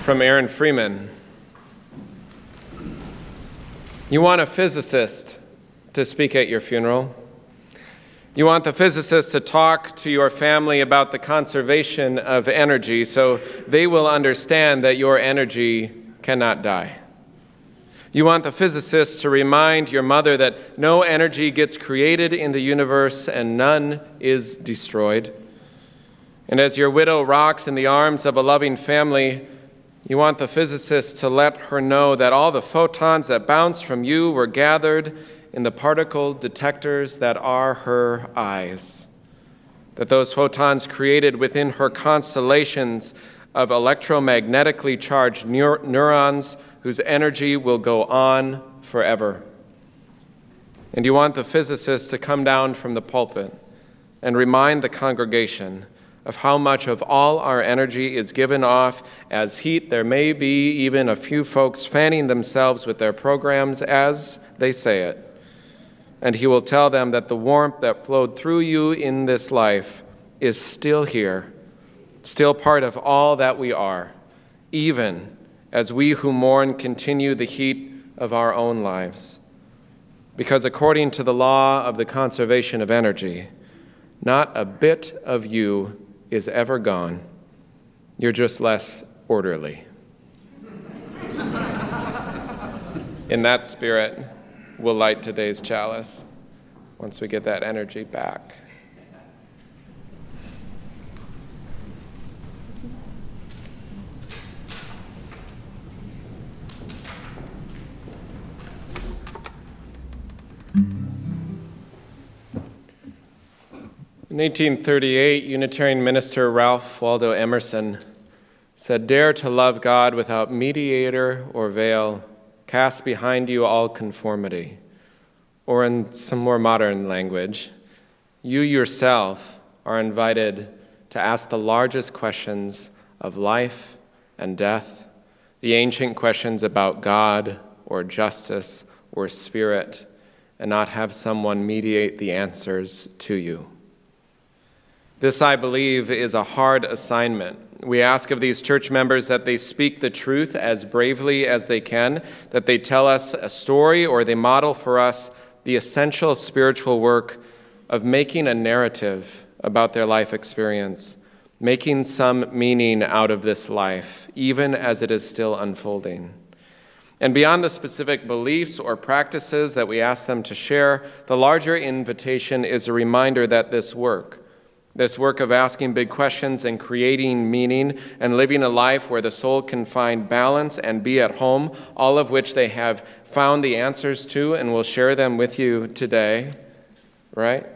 From Aaron Freeman. You want a physicist to speak at your funeral. You want the physicist to talk to your family about the conservation of energy so they will understand that your energy cannot die. You want the physicist to remind your mother that no energy gets created in the universe and none is destroyed. And as your widow rocks in the arms of a loving family, you want the physicist to let her know that all the photons that bounce from you were gathered in the particle detectors that are her eyes. That those photons created within her constellations of electromagnetically charged neurons whose energy will go on forever. And you want the physicist to come down from the pulpit and remind the congregation of how much of all our energy is given off as heat. There may be even a few folks fanning themselves with their programs as they say it. And he will tell them that the warmth that flowed through you in this life is still here, still part of all that we are, even as we who mourn continue the heat of our own lives. Because according to the law of the conservation of energy, not a bit of you is ever gone. You're just less orderly. In that spirit, we'll light today's chalice once we get that energy back. In 1838, Unitarian minister Ralph Waldo Emerson said, "Dare to love God without mediator or veil. Cast behind you all conformity." Or in some more modern language, you yourself are invited to ask the largest questions of life and death, the ancient questions about God or justice or spirit, and not have someone mediate the answers to you. This, I believe, is a hard assignment. We ask of these church members that they speak the truth as bravely as they can, that they tell us a story or they model for us the essential spiritual work of making a narrative about their life experience, making some meaning out of this life, even as it is still unfolding. And beyond the specific beliefs or practices that we ask them to share, the larger invitation is a reminder that this work of asking big questions and creating meaning and living a life where the soul can find balance and be at home, all of which they have found the answers to and will share them with you today, right?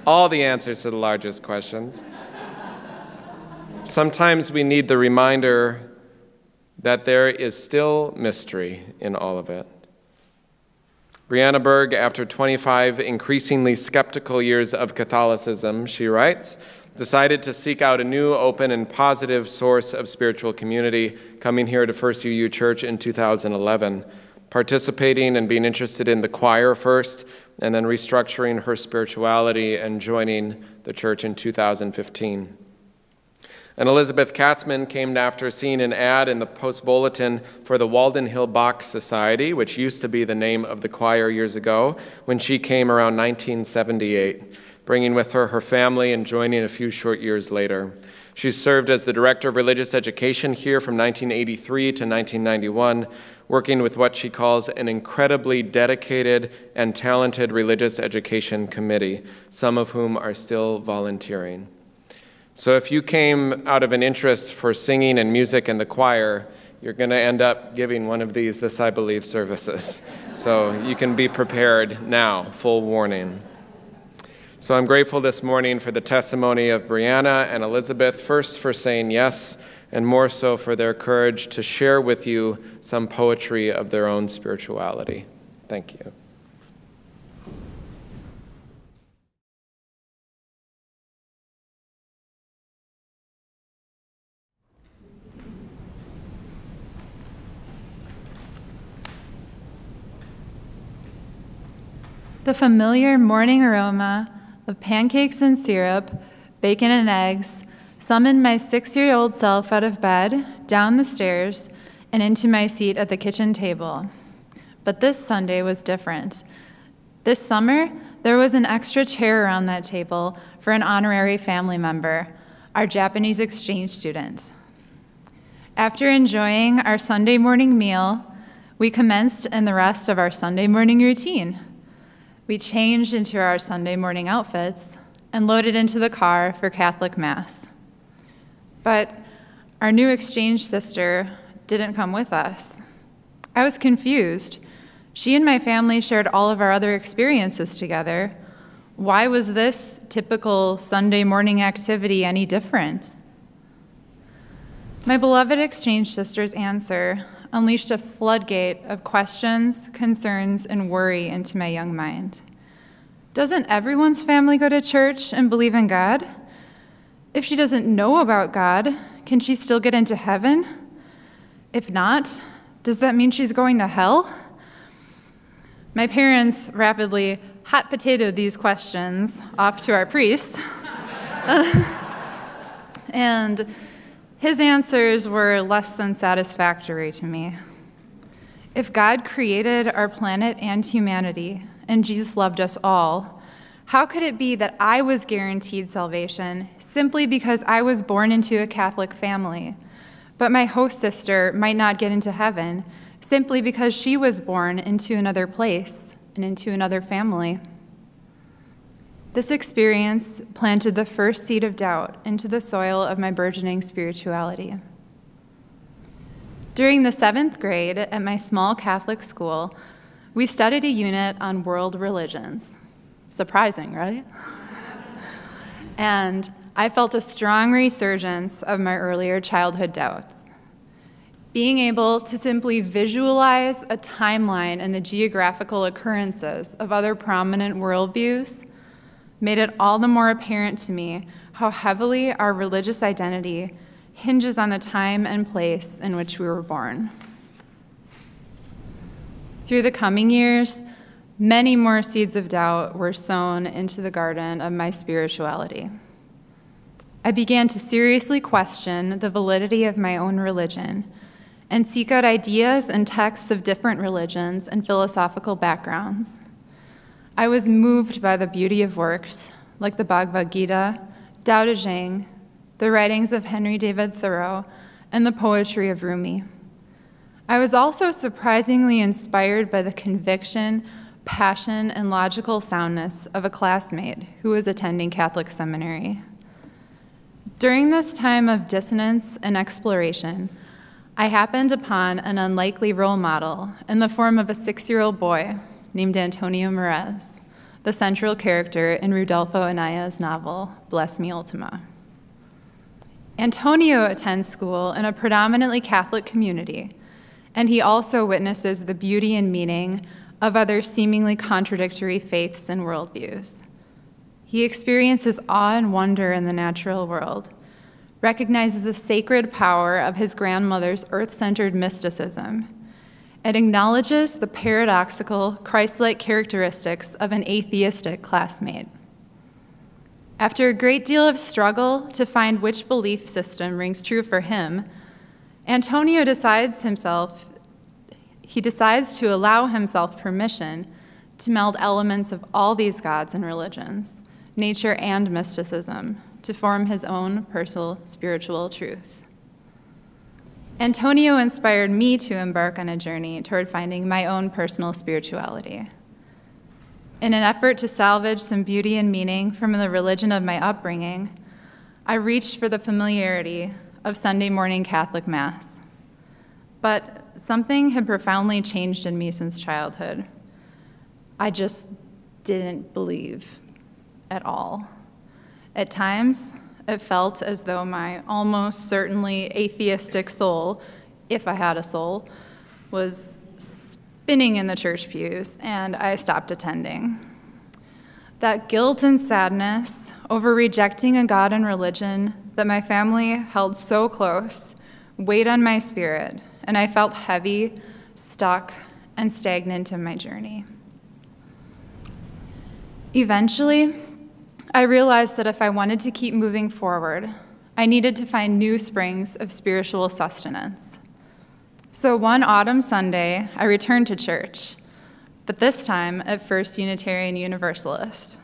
All the answers to the largest questions. Sometimes we need the reminder that there is still mystery in all of it. Brianna Berg, after 25 increasingly skeptical years of Catholicism, she writes, decided to seek out a new, open, and positive source of spiritual community, coming here to First UU Church in 2011, participating and being interested in the choir first, and then restructuring her spirituality and joining the church in 2015. And Elizabeth Katzman came after seeing an ad in the Post Bulletin for the Walden Hill Bach Society, which used to be the name of the choir years ago, when she came around 1978, bringing with her her family and joining a few short years later. She served as the Director of Religious Education here from 1983 to 1991, working with what she calls an incredibly dedicated and talented religious education committee, some of whom are still volunteering. So if you came out of an interest for singing and music and the choir, you're going to end up giving one of these This I Believe services. So you can be prepared now, full warning. So I'm grateful this morning for the testimony of Brianna and Elizabeth, first for saying yes, and more so for their courage to share with you some poetry of their own spirituality. Thank you. The familiar morning aroma of pancakes and syrup, bacon and eggs, summoned my 6-year-old self out of bed, down the stairs, and into my seat at the kitchen table. But this Sunday was different. This summer, there was an extra chair around that table for an honorary family member, our Japanese exchange student. After enjoying our Sunday morning meal, we commenced in the rest of our Sunday morning routine. We changed into our Sunday morning outfits and loaded into the car for Catholic Mass. But our new exchange sister didn't come with us. I was confused. She and my family shared all of our other experiences together. Why was this typical Sunday morning activity any different? My beloved exchange sister's answer unleashed a floodgate of questions, concerns, and worry into my young mind. Doesn't everyone's family go to church and believe in God? If she doesn't know about God, can she still get into heaven? If not, does that mean she's going to hell? My parents rapidly hot potatoed these questions off to our priest. And his answers were less than satisfactory to me. If God created our planet and humanity, and Jesus loved us all, how could it be that I was guaranteed salvation simply because I was born into a Catholic family, but my host sister might not get into heaven simply because she was born into another place and into another family? This experience planted the first seed of doubt into the soil of my burgeoning spirituality. During the 7th grade at my small Catholic school, we studied a unit on world religions. Surprising, right? And I felt a strong resurgence of my earlier childhood doubts. Being able to simply visualize a timeline and the geographical occurrences of other prominent worldviews made it all the more apparent to me how heavily our religious identity hinges on the time and place in which we were born. Through the coming years, many more seeds of doubt were sown into the garden of my spirituality. I began to seriously question the validity of my own religion and seek out ideas and texts of different religions and philosophical backgrounds. I was moved by the beauty of works like the Bhagavad Gita, Tao Te Ching, the writings of Henry David Thoreau, and the poetry of Rumi. I was also surprisingly inspired by the conviction, passion, and logical soundness of a classmate who was attending Catholic seminary. During this time of dissonance and exploration, I happened upon an unlikely role model in the form of a 6-year-old boy named Antonio Merez, the central character in Rudolfo Anaya's novel, Bless Me Ultima. Antonio attends school in a predominantly Catholic community, and he also witnesses the beauty and meaning of other seemingly contradictory faiths and worldviews. He experiences awe and wonder in the natural world, recognizes the sacred power of his grandmother's earth-centered mysticism, and acknowledges the paradoxical, Christ-like characteristics of an atheistic classmate. After a great deal of struggle to find which belief system rings true for him, Antonio decides to allow himself permission to meld elements of all these gods and religions, nature and mysticism, to form his own personal spiritual truth. Antonio inspired me to embark on a journey toward finding my own personal spirituality. In an effort to salvage some beauty and meaning from the religion of my upbringing, I reached for the familiarity of Sunday morning Catholic Mass. But something had profoundly changed in me since childhood. I just didn't believe at all. At times, it felt as though my almost certainly atheistic soul, if I had a soul, was spinning in the church pews, and I stopped attending. That guilt and sadness over rejecting a God and religion that my family held so close weighed on my spirit, and I felt heavy, stuck, and stagnant in my journey. Eventually, I realized that if I wanted to keep moving forward, I needed to find new springs of spiritual sustenance. So one autumn Sunday, I returned to church, but this time at First Unitarian Universalist.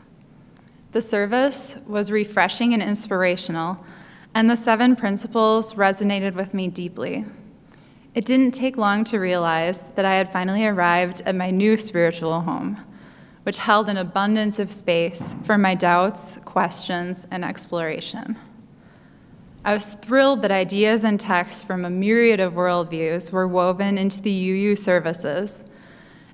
The service was refreshing and inspirational, and the 7 principles resonated with me deeply. It didn't take long to realize that I had finally arrived at my new spiritual home, which held an abundance of space for my doubts, questions, and exploration. I was thrilled that ideas and texts from a myriad of worldviews were woven into the UU services,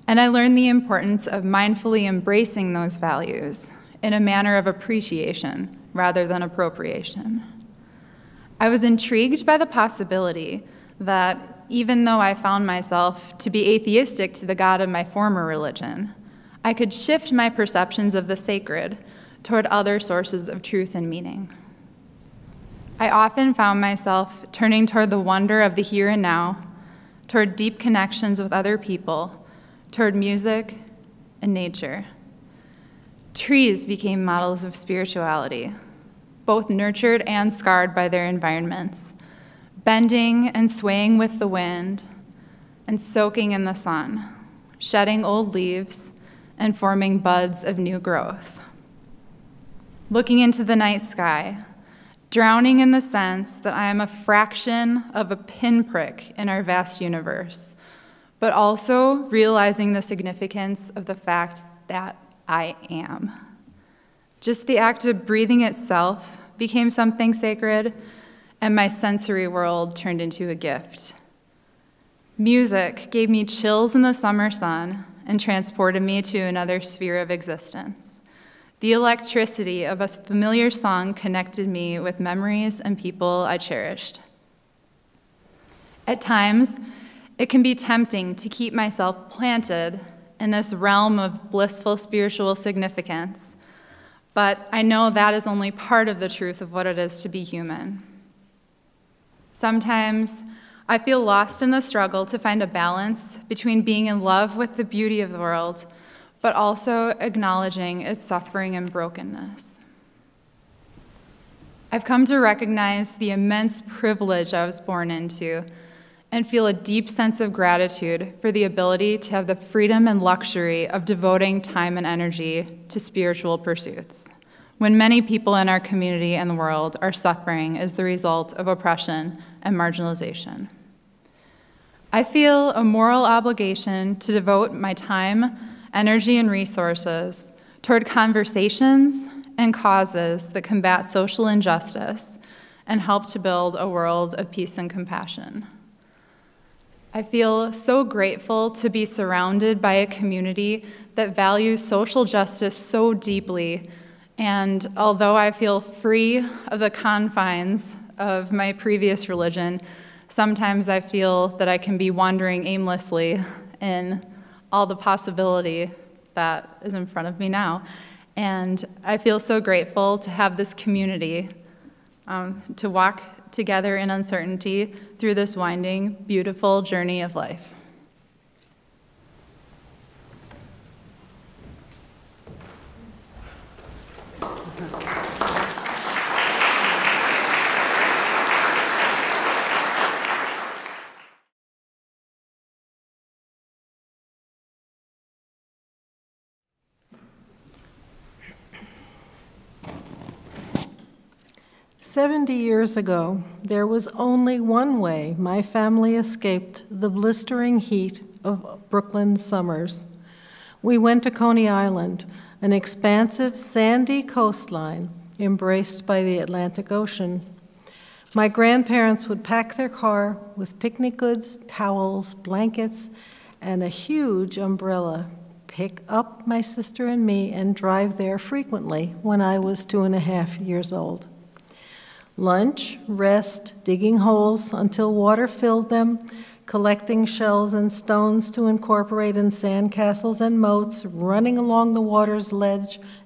and I learned the importance of mindfully embracing those values in a manner of appreciation rather than appropriation. I was intrigued by the possibility that even though I found myself to be atheistic to the God of my former religion, I could shift my perceptions of the sacred toward other sources of truth and meaning. I often found myself turning toward the wonder of the here and now, toward deep connections with other people, toward music and nature. Trees became models of spirituality, both nurtured and scarred by their environments, bending and swaying with the wind and soaking in the sun, shedding old leaves and forming buds of new growth. Looking into the night sky, drowning in the sense that I am a fraction of a pinprick in our vast universe, but also realizing the significance of the fact that I am. Just the act of breathing itself became something sacred, and my sensory world turned into a gift. Music gave me chills in the summer sun and transported me to another sphere of existence. The electricity of a familiar song connected me with memories and people I cherished. At times, it can be tempting to keep myself planted in this realm of blissful spiritual significance, but I know that is only part of the truth of what it is to be human. Sometimes, I feel lost in the struggle to find a balance between being in love with the beauty of the world, but also acknowledging its suffering and brokenness. I've come to recognize the immense privilege I was born into and feel a deep sense of gratitude for the ability to have the freedom and luxury of devoting time and energy to spiritual pursuits, when many people in our community and the world are suffering as the result of oppression and marginalization. I feel a moral obligation to devote my time, energy, and resources toward conversations and causes that combat social injustice and help to build a world of peace and compassion. I feel so grateful to be surrounded by a community that values social justice so deeply, and although I feel free of the confines of my previous religion, sometimes I feel that I can be wandering aimlessly in all the possibility that is in front of me now. And I feel so grateful to have this community, to walk together in uncertainty through this winding, beautiful journey of life. "70 years ago, there was only one way my family escaped the blistering heat of Brooklyn summers. We went to Coney Island, an expansive sandy coastline embraced by the Atlantic Ocean. My grandparents would pack their car with picnic goods, towels, blankets, and a huge umbrella, pick up my sister and me, and drive there frequently when I was 2.5 years old. Lunch, rest, digging holes until water filled them, collecting shells and stones to incorporate in sandcastles and moats, running along the water's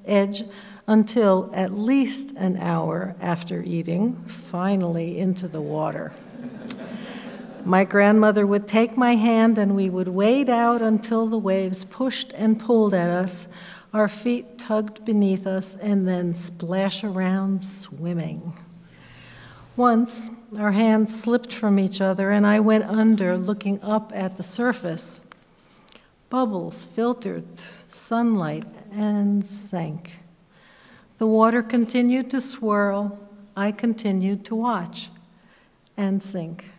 edge until at least an hour after eating, finally into the water. My grandmother would take my hand and we would wade out until the waves pushed and pulled at us, our feet tugged beneath us, and then splash around swimming. Once, our hands slipped from each other, and I went under, looking up at the surface. Bubbles filtered sunlight and sank. The water continued to swirl. I continued to watch and sink.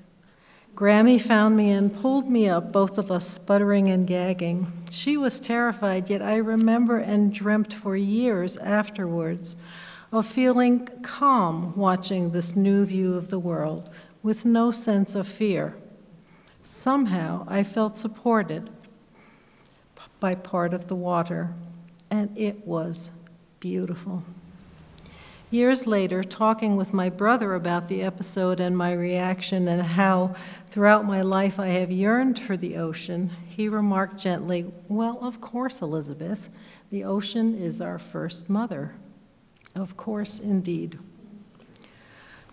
Grammy found me and pulled me up, both of us sputtering and gagging. She was terrified, yet I remember and dreamt for years afterwards of feeling calm watching this new view of the world with no sense of fear. Somehow I felt supported by part of the water, and it was beautiful. Years later, talking with my brother about the episode and my reaction and how throughout my life I have yearned for the ocean, he remarked gently, "Well, of course, Elizabeth, the ocean is our first mother." Of course, indeed.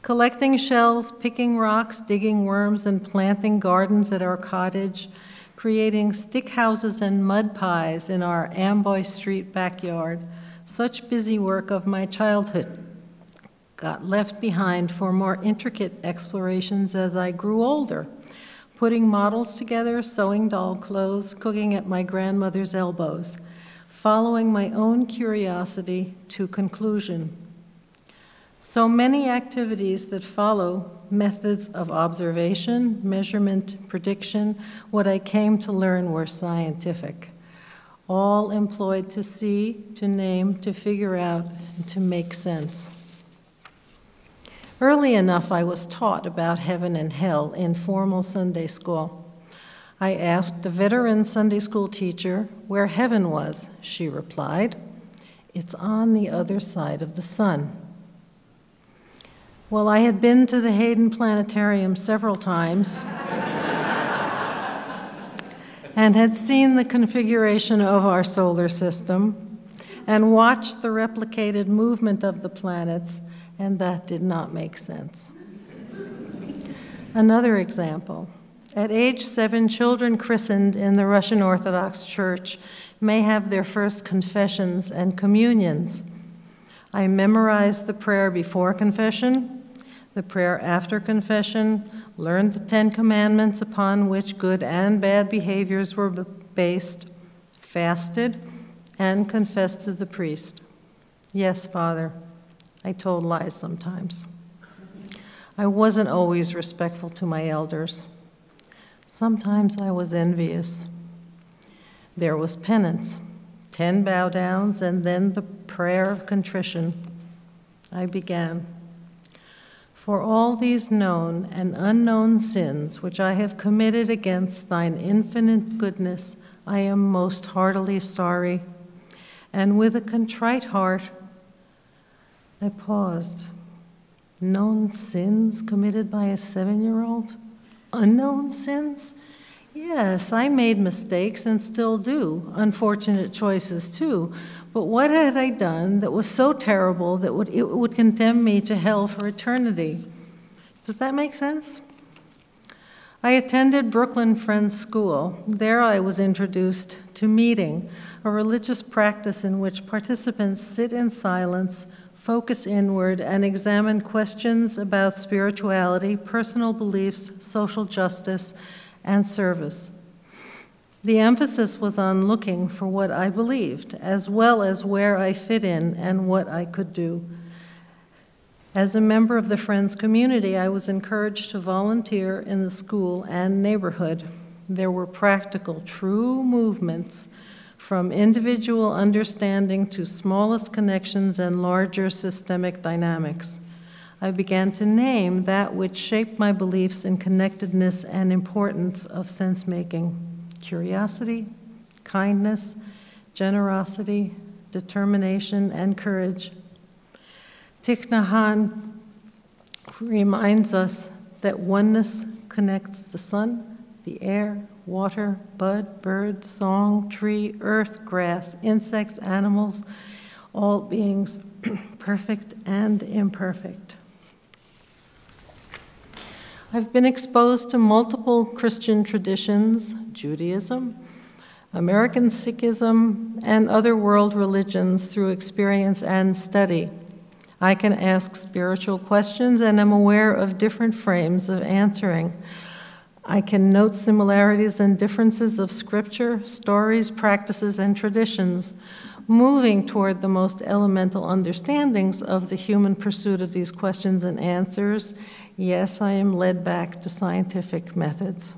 Collecting shells, picking rocks, digging worms, and planting gardens at our cottage, creating stick houses and mud pies in our Amboy Street backyard, such busy work of my childhood got left behind for more intricate explorations as I grew older, putting models together, sewing doll clothes, cooking at my grandmother's elbows, following my own curiosity to conclusion. So many activities that follow methods of observation, measurement, prediction, what I came to learn were scientific, all employed to see, to name, to figure out, and to make sense. Early enough, I was taught about heaven and hell in formal Sunday school. I asked a veteran Sunday school teacher where heaven was. She replied, "It's on the other side of the sun." Well, I had been to the Hayden Planetarium several times and had seen the configuration of our solar system and watched the replicated movement of the planets, and that did not make sense. Another example. At age 7, children christened in the Russian Orthodox Church may have their first confessions and communions. I memorized the prayer before confession, the prayer after confession, learned the 10 Commandments upon which good and bad behaviors were based, fasted, and confessed to the priest. Yes, Father, I told lies sometimes. I wasn't always respectful to my elders. Sometimes I was envious. There was penance, 10 bow downs, and then the prayer of contrition. I began. For all these known and unknown sins which I have committed against thine infinite goodness, I am most heartily sorry. And with a contrite heart, I paused. Known sins committed by a 7-year-old? Unknown sins? Yes, I made mistakes and still do, unfortunate choices too. But what had I done that was so terrible that it would condemn me to hell for eternity? Does that make sense? I attended Brooklyn Friends School. There I was introduced to meeting, a religious practice in which participants sit in silence, focus inward, and examine questions about spirituality, personal beliefs, social justice, and service. The emphasis was on looking for what I believed, as well as where I fit in and what I could do. As a member of the Friends community, I was encouraged to volunteer in the school and neighborhood. There were practical, true movements from individual understanding to smallest connections and larger systemic dynamics. I began to name that which shaped my beliefs in connectedness and importance of sense-making: curiosity, kindness, generosity, determination, and courage. Thich Nhat Hanh reminds us that oneness connects the sun, the air, water, bud, bird, song, tree, earth, grass, insects, animals, all beings, perfect and imperfect. I've been exposed to multiple Christian traditions, Judaism, American Sikhism, and other world religions through experience and study. I can ask spiritual questions and am aware of different frames of answering. I can note similarities and differences of scripture, stories, practices, and traditions, moving toward the most elemental understandings of the human pursuit of these questions and answers. Yes, I am led back to scientific methods.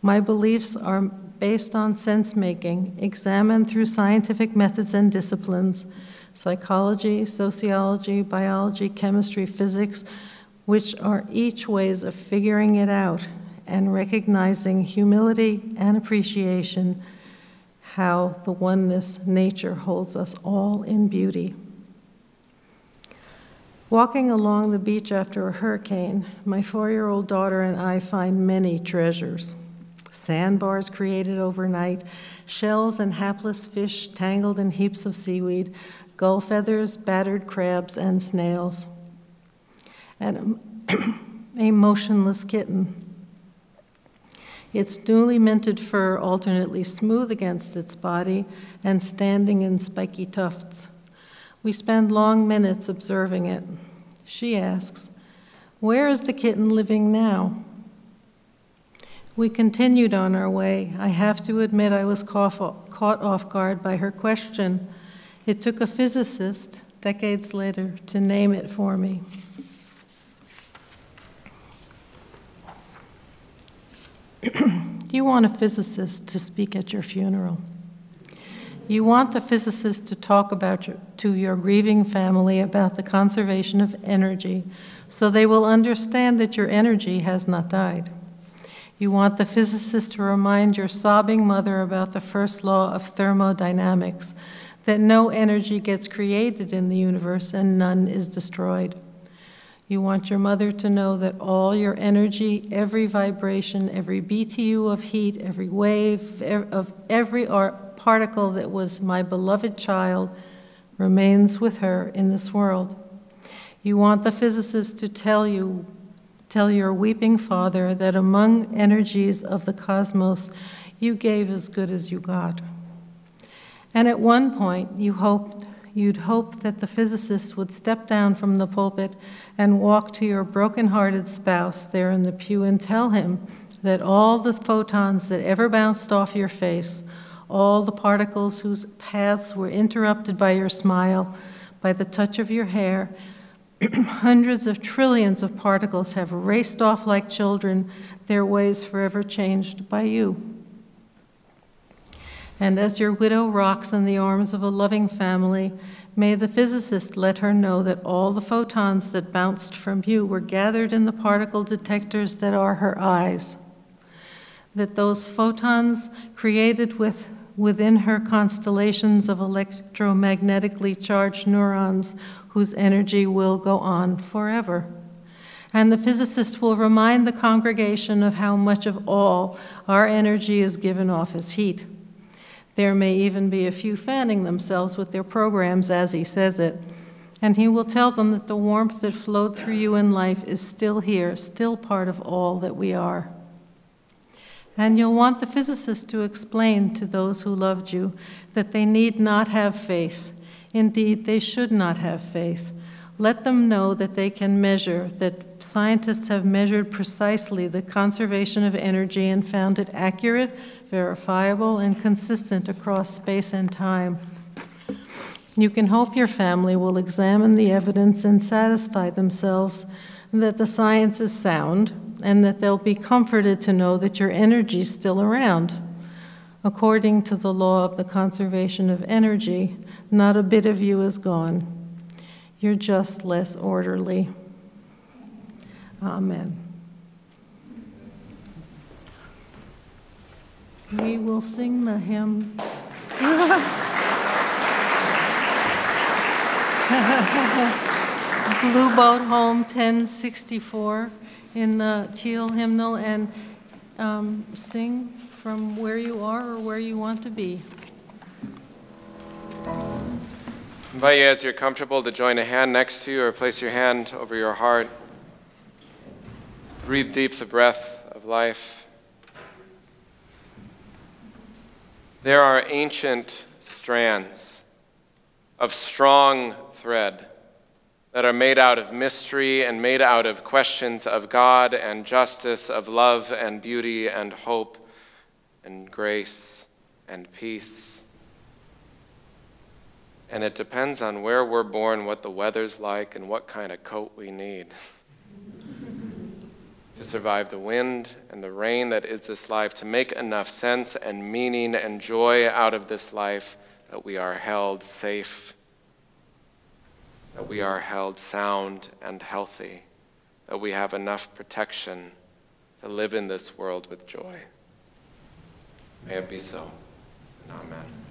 My beliefs are based on sense-making, examined through scientific methods and disciplines, psychology, sociology, biology, chemistry, physics, which are each ways of figuring it out and recognizing humility and appreciation, how the oneness nature holds us all in beauty. Walking along the beach after a hurricane, my 4-year-old daughter and I find many treasures. Sandbars created overnight, shells and hapless fish tangled in heaps of seaweed, gull feathers, battered crabs, and snails, and a motionless kitten. Its newly minted fur alternately smooth against its body and standing in spiky tufts. We spend long minutes observing it. She asks, "Where is the kitten living now?" We continued on our way. I have to admit I was caught off guard by her question. It took a physicist, decades later, to name it for me. You want a physicist to speak at your funeral. You want the physicist to talk to your grieving family about the conservation of energy, so they will understand that your energy has not died. You want the physicist to remind your sobbing mother about the first law of thermodynamics, that no energy gets created in the universe and none is destroyed. You want your mother to know that all your energy, every vibration, every BTU of heat, every wave of every particle that was my beloved child remains with her in this world. You want the physicist to tell your weeping father that among energies of the cosmos, you gave as good as you got. And at one point, you'd hope that the physicist would step down from the pulpit and walk to your broken-hearted spouse there in the pew and tell him that all the photons that ever bounced off your face, all the particles whose paths were interrupted by your smile, by the touch of your hair, hundreds of trillions of particles have raced off like children, their ways forever changed by you. And as your widow rocks in the arms of a loving family, may the physicist let her know that all the photons that bounced from you were gathered in the particle detectors that are her eyes. That those photons created within her constellations of electromagnetically charged neurons whose energy will go on forever. And the physicist will remind the congregation of how much of all our energy is given off as heat. There may even be a few fanning themselves with their programs as he says it, and he will tell them that the warmth that flowed through you in life is still here, still part of all that we are. And you'll want the physicist to explain to those who loved you that they need not have faith. Indeed, they should not have faith. Let them know that they can measure, that scientists have measured precisely the conservation of energy and found it accurate, verifiable, and consistent across space and time. You can hope your family will examine the evidence and satisfy themselves that the science is sound and that they'll be comforted to know that your energy is still around. According to the law of the conservation of energy, not a bit of you is gone. You're just less orderly. Amen. We will sing the hymn. Blue Boat Home 1064 in the teal hymnal, and sing from where you are or where you want to be. I invite you, as you're comfortable, to join a hand next to you or place your hand over your heart. Breathe deep the breath of life. There are ancient strands of strong thread that are made out of mystery and made out of questions of God and justice, of love and beauty and hope and grace and peace. And it depends on where we're born, what the weather's like, and what kind of coat we need to survive the wind and the rain that is this life, to make enough sense and meaning and joy out of this life that we are held safe, that we are held sound and healthy, that we have enough protection to live in this world with joy. May it be so, and amen.